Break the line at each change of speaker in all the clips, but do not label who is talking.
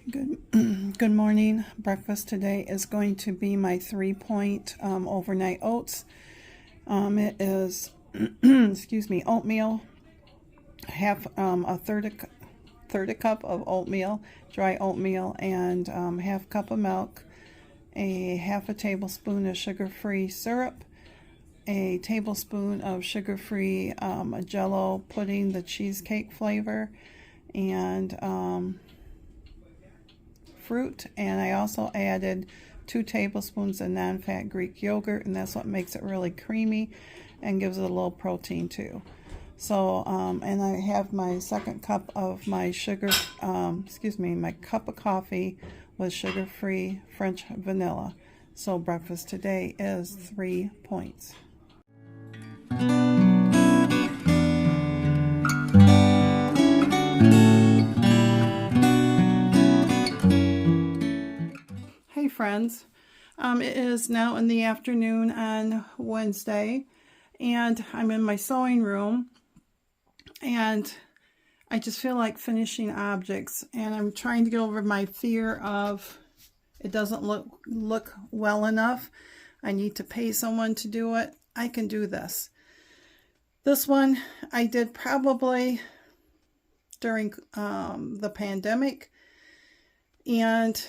Good morning. Breakfast today is going to be my 3-point overnight oats. It is excuse me, oatmeal, half a third a cup of oatmeal, dry oatmeal, and half cup of milk, a half a tablespoon of sugar-free syrup, a tablespoon of sugar-free Jello pudding, the cheesecake flavor, and fruit. And I also added 2 tablespoons of non-fat Greek yogurt, and that's what makes it really creamy and gives it a little protein too. So and I have my second cup of my my cup of coffee with sugar-free French vanilla. So breakfast today is 3 points. Hey friends, it is now in the afternoon on Wednesday, and I'm in my sewing room, and I just feel like finishing objects, and I'm trying to get over my fear of it doesn't look well enough. I need to pay someone to do it. I can do this. This one I did probably during the pandemic, and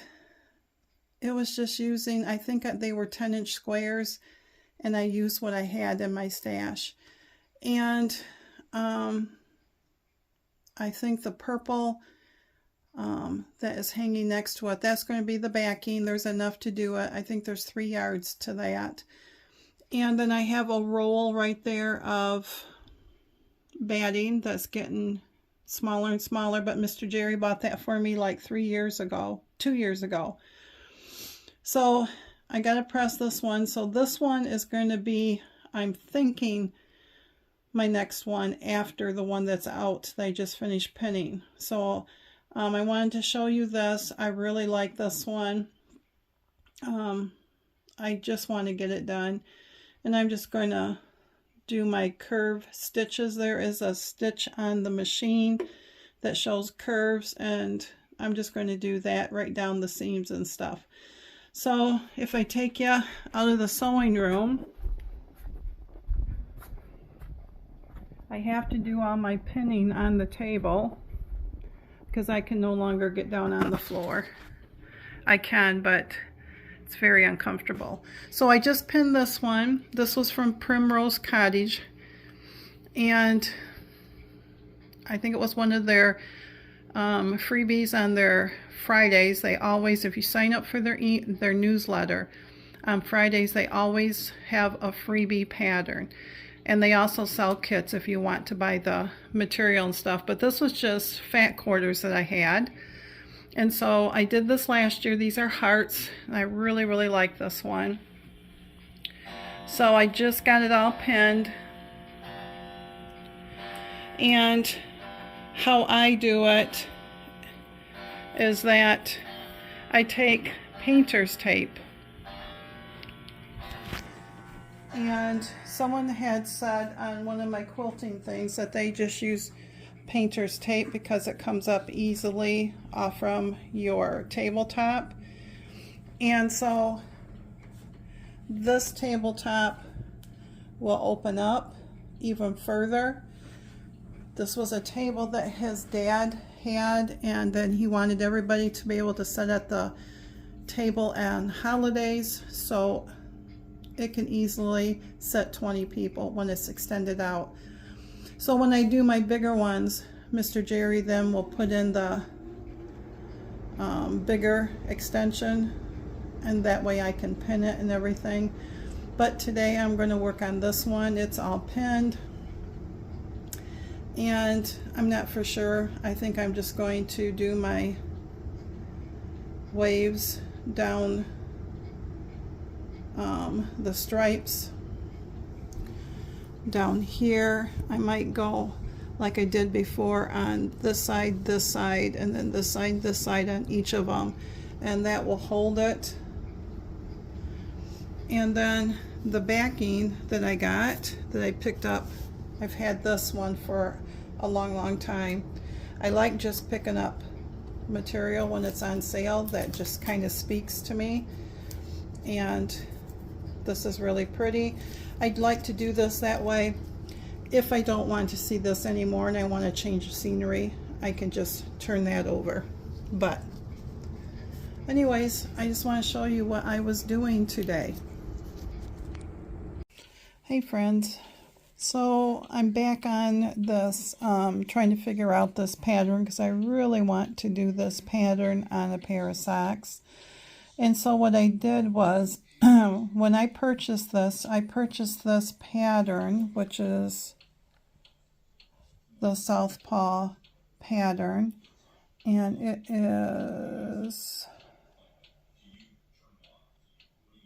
it was just using, I think they were 10-inch squares, and I used what I had in my stash. And I think the purple that is hanging next to it, that's going to be the backing. There's enough to do it. I think there's 3 yards to that. And then I have a roll right there of batting that's getting smaller and smaller, but Mr. Jerry bought that for me like 2 years ago. So I got to press this one. So this one is going to be, I'm thinking, my next one after the one that's out that I just finished pinning. So I wanted to show you this. I really like this one. I just want to get it done. And I'm just going to do my curve stitches. There is a stitch on the machine that shows curves, and I'm just going to do that right down the seams and stuff. So if I take you out of the sewing room, I have to do all my pinning on the table because I can no longer get down on the floor. I can, but it's very uncomfortable. So I just pinned this one. This was from Primrose Cottage, and I think it was one of their freebies on their Fridays. They always, if you sign up for their newsletter on Fridays, they always have a freebie pattern. And they also sell kits if you want to buy the material and stuff. But this was just fat quarters that I had. And so I did this last year. These are hearts, and I really, really like this one. So I just got it all pinned. And how I do it is that I take painter's tape. And someone had said on one of my quilting things that they just use painter's tape because it comes up easily off from your tabletop. And so this tabletop will open up even further. This was a table that his dad had, and then he wanted everybody to be able to sit at the table on holidays, so it can easily sit 20 people when it's extended out. So when I do my bigger ones, Mr. Jerry then will put in the bigger extension, and that way I can pin it and everything. But today I'm going to work on this one. It's all pinned, and I'm not for sure. I think I'm just going to do my waves down the stripes down here. I might go like I did before on this side, and then this side on each of them, and that will hold it. And then the backing that I got, that I picked up, I've had this one for a long time. I like just picking up material when it's on sale that just kind of speaks to me. And this is really pretty. I'd like to do this that way. If I don't want to see this anymore and I want to change the scenery, I can just turn that over. But anyways, I just want to show you what I was doing today. Hey friends, so I'm back on this, trying to figure out this pattern because I really want to do this pattern on a pair of socks. And so what I did was, when I purchased this pattern, which is the Southpaw pattern, and it is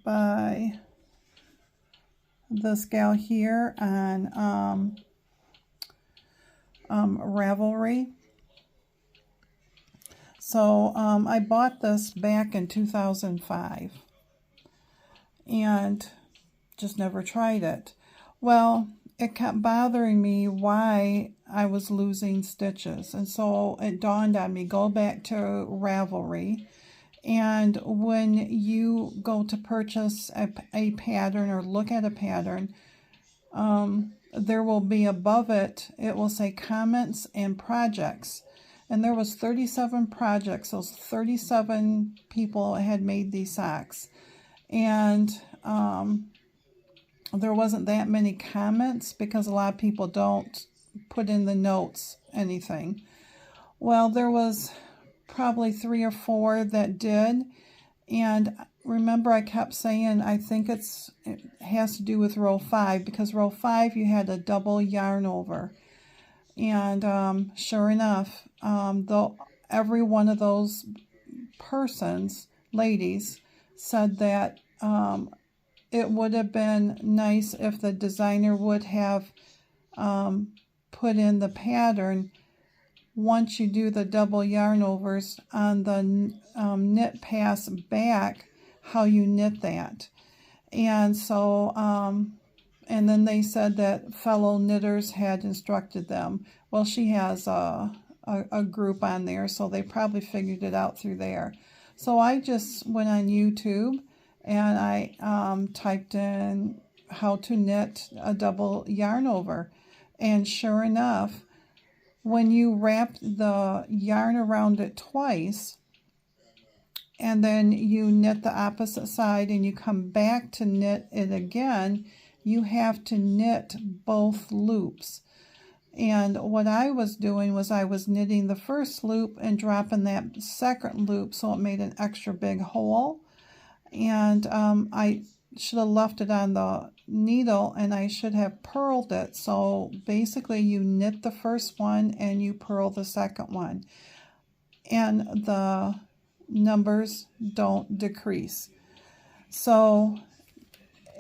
by this gal here on Ravelry. So I bought this back in 2005 and just never tried it. Well, it kept bothering me why I was losing stitches, and so it dawned on me, go back to Ravelry, and when you go to purchase a pattern or look at a pattern, there will be above it, it will say comments and projects. And there was 37 projects. Those 37 people had made these socks. And there wasn't that many comments because a lot of people don't put in the notes anything. Well, there was probably 3 or 4 that did. And remember, I kept saying I think it has to do with row 5, because row 5 you had a double yarn over. And sure enough, though every one of those persons, ladies, said that it would have been nice if the designer would have put in the pattern once you do the double yarn overs on the knit pass back, how you knit that. And so and then they said that fellow knitters had instructed them. Well, she has a group on there, so they probably figured it out through there. So I just went on YouTube and I typed in how to knit a double yarn over. And sure enough, when you wrap the yarn around it twice, and then you knit the opposite side and you come back to knit it again, you have to knit both loops. And what I was doing was I was knitting the first loop and dropping that second loop, so it made an extra big hole. And I should have left it on the needle and I should have purled it. So basically you knit the first one and you purl the second one. And the numbers don't decrease. So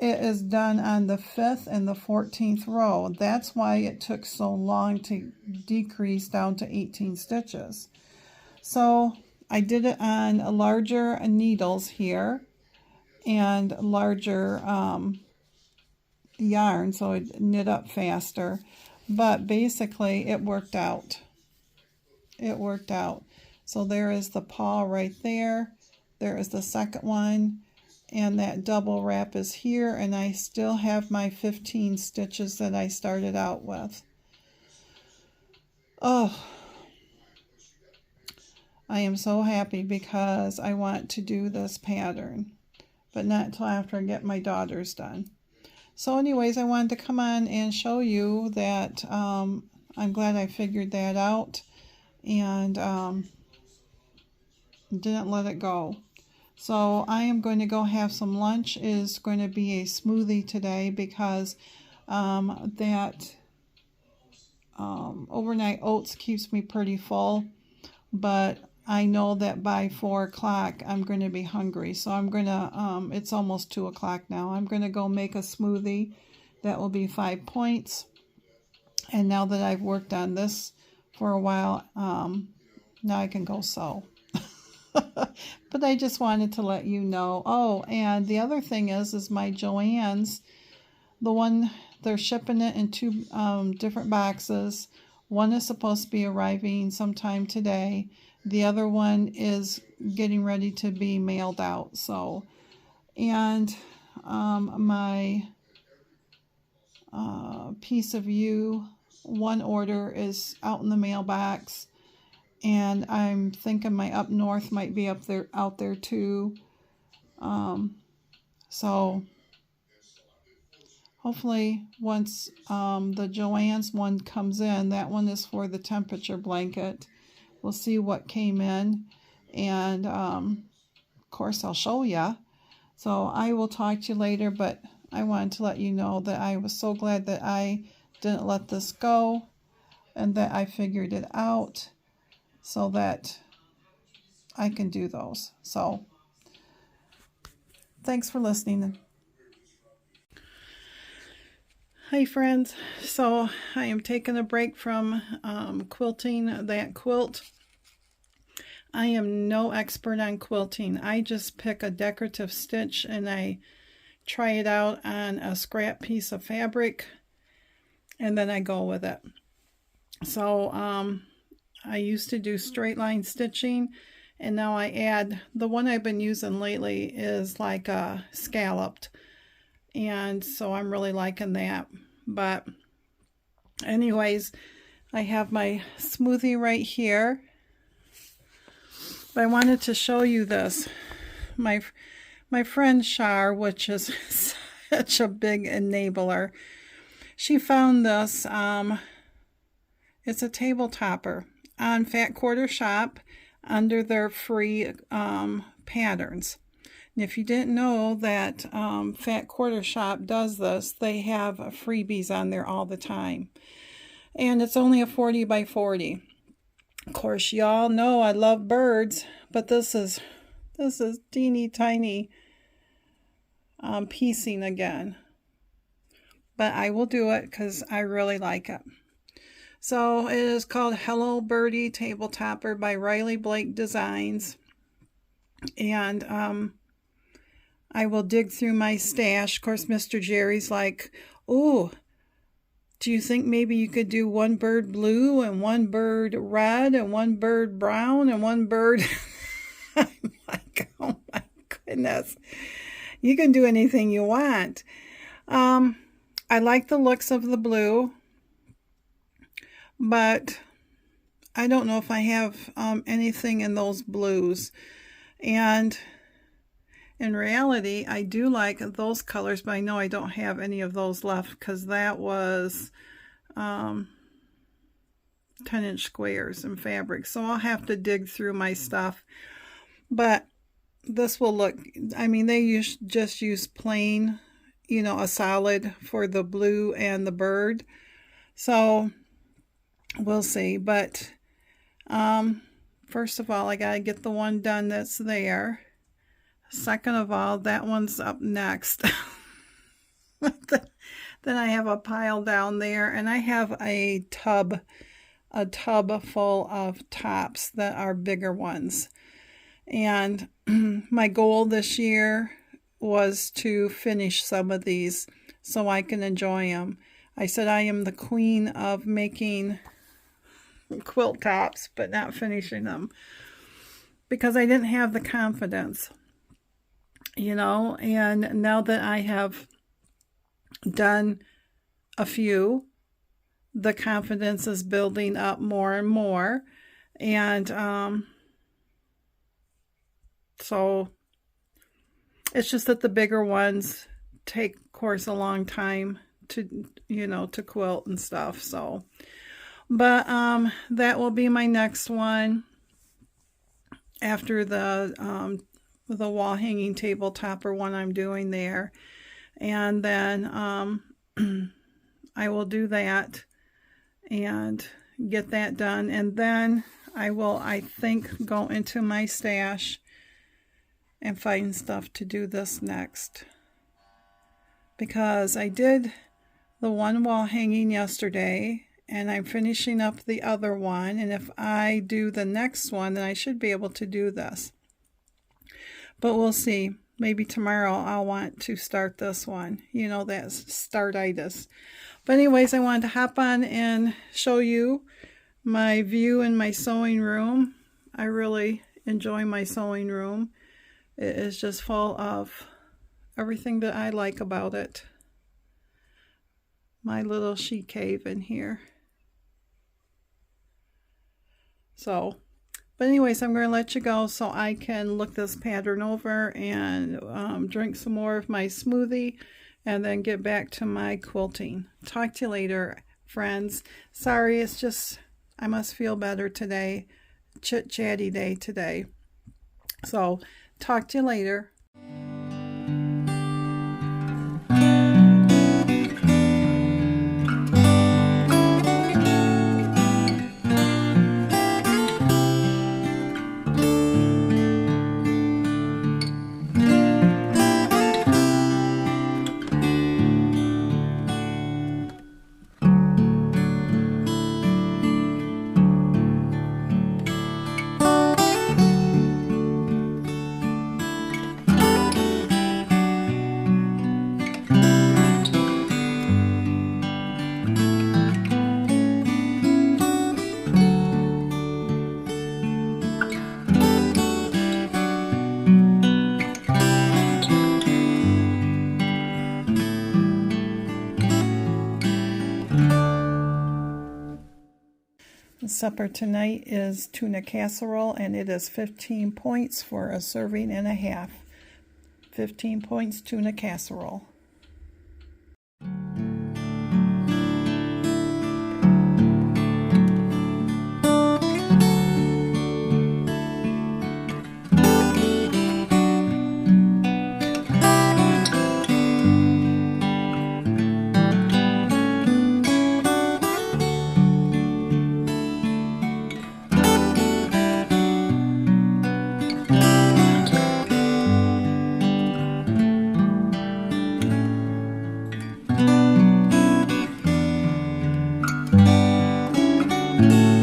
it is done on the 5th and the 14th row. That's why it took so long to decrease down to 18 stitches. So I did it on larger needles here and larger yarn, so it knit up faster. But basically it worked out. It worked out. So there is the paw right there. There is the second one. And that double wrap is here, and I still have my 15 stitches that I started out with. Oh, I am so happy because I want to do this pattern, but not until after I get my daughters done. So anyways, I wanted to come on and show you that I'm glad I figured that out and didn't let it go. So I am going to go have some lunch. It is going to be a smoothie today because that overnight oats keeps me pretty full. But I know that by 4 o'clock I'm going to be hungry. So I'm going to, it's almost 2 o'clock now. I'm going to go make a smoothie. That will be 5 points. And now that I've worked on this for a while, now I can go sew. But I just wanted to let you know. Oh, and the other thing is my Joann's, the one, they're shipping it in 2 different boxes. One is supposed to be arriving sometime today. the other one is getting ready to be mailed out. So, and my piece of you, one order is out in the mailbox, and I'm thinking my up north might be out there too. So hopefully once the Joann's one comes in, that one is for the temperature blanket. We'll see what came in, and of course I'll show you. So I will talk to you later, but I wanted to let you know that I was so glad that I didn't let this go and that I figured it out so that I can do those. So thanks for listening. Hi friends, so I am taking a break from quilting that quilt. I am no expert on quilting. I just pick a decorative stitch and I try it out on a scrap piece of fabric and then I go with it. So I used to do straight line stitching, and now I add, the one I've been using lately is like a scalloped, and so I'm really liking that. But anyways, I have my smoothie right here, but I wanted to show you this. My friend Shar, which is such a big enabler, she found this. It's a table topper on Fat Quarter Shop under their free patterns. And if you didn't know that Fat Quarter Shop does this, they have freebies on there all the time. And it's only a 40 by 40. Of course, y'all know I love birds, but this is teeny tiny piecing again. But I will do it because I really like it. So it is called Hello Birdie Table Topper by Riley Blake Designs. And I will dig through my stash. Of course, Mr. Jerry's like, "Ooh, do you think maybe you could do one bird blue and one bird red and one bird brown and one bird..." I'm like, oh my goodness. You can do anything you want. I like the looks of the blue, but I don't know if I have anything in those blues. And in reality, I do like those colors, but I know I don't have any of those left because that was 10-inch squares in fabric. So I'll have to dig through my stuff. But this will look, I mean, they just use plain, you know, a solid for the blue and the bird. So we'll see. But first of all, I got to get the one done that's there. Second of all, that one's up next. Then I have a pile down there, and I have a tub full of tops that are bigger ones. And my goal this year was to finish some of these so I can enjoy them. I said I am the queen of making quilt tops, but not finishing them because I didn't have the confidence, you know. And now that I have done a few, the confidence is building up more and more. And so it's just that the bigger ones take, of course, a long time to, you know, to quilt and stuff. So, but that will be my next one after the wall hanging table topper one I'm doing there. And then I will do that and get that done. And then I will, I think, go into my stash and find stuff to do this next, because I did the one wall hanging yesterday and I'm finishing up the other one, and if I do the next one then I should be able to do this, but we'll see. Maybe tomorrow I'll want to start this one, you know, that's startitis. But anyways, I wanted to hop on and show you my view in my sewing room. I really enjoy my sewing room. It is just full of everything that I like about it. My little she cave in here. So, but anyways, I'm going to let you go so I can look this pattern over and drink some more of my smoothie and then get back to my quilting. Talk to you later, friends. Sorry, it's just, I must feel better today. Chit-chatty day today. So, talk to you later. Supper tonight is tuna casserole, and it is 15 points for a serving and a half. 15 points tuna casserole.